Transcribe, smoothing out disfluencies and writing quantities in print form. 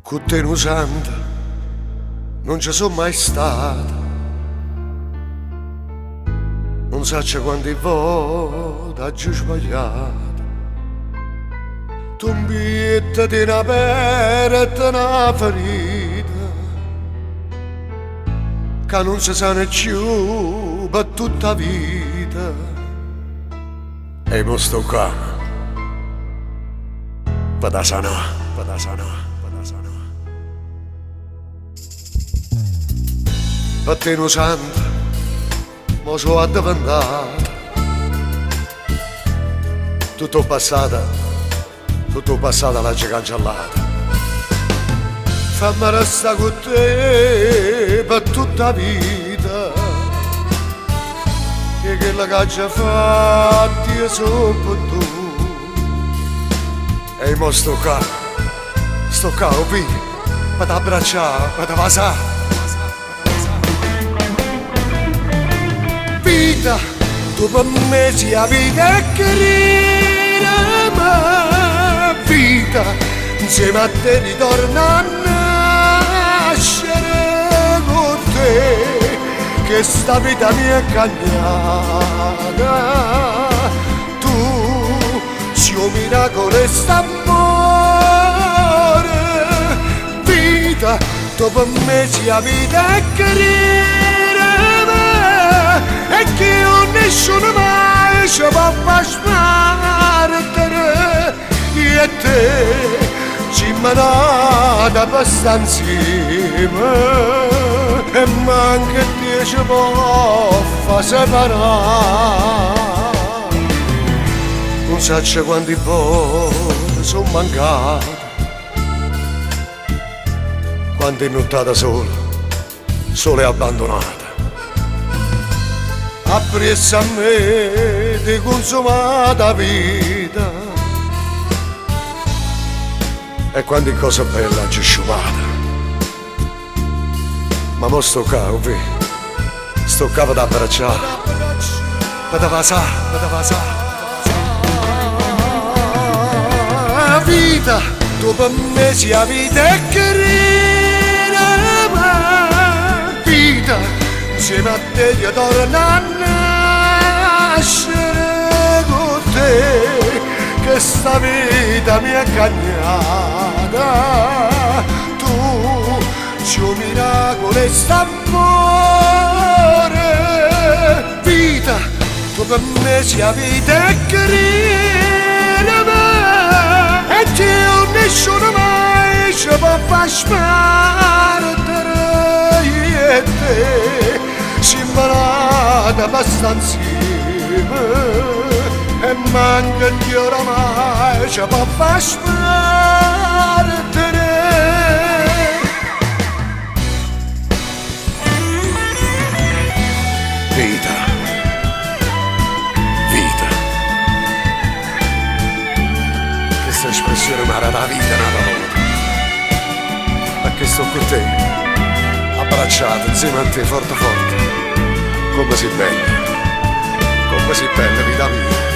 Con te non santa, non ci sono mai stato. Non so quante volte ho già sbagliato. Tu mi di una aperta una ferita che non si sa ne più per tutta vita. E mo sto qua per da sanà, per da sanà. Per te non santa, mo so addiventato. Tutto passato l'ha già cancellato. Fammi restare con te per tutta vita, e quella che ha già fatto io sono per tu. E mo sto qua, oh vi, per t'abbracciare, per t'avasare. Vita, tu per me sia la vita che ma vita, insieme a te ritorno a nascere con te, che sta vita mi è cambiata. Tu sei un miracolo e st'amore. Vita, tu per me sia la vita che e che nessuno mai ci può far smartere. Io e te ci manata abbastanza insieme e manca te ci può far separare. Non so quanti volte sono mancato, quante nottate sole abbandonate. Appresso a me di consumata vita e quante cose belle ha sciupata. Ma mo sto qua, sto qua per abbracciare, per t'avasare. Vita, tu per me sia la vita che vita, insieme a te io torno a nascere con te, che sta vita mi è cambiata. Tu sei un miracolo e st'amore. Vita, tu per me sia la vita che e che nessuno mai ci può far smartere. Io e te si imparata abbastanza insieme e manca di oramai ci può far smartere. Vita, questa espressione mi ha dato la vita una volta, perché sto con te abbracciato insieme a te forte, come sei bella vita mia.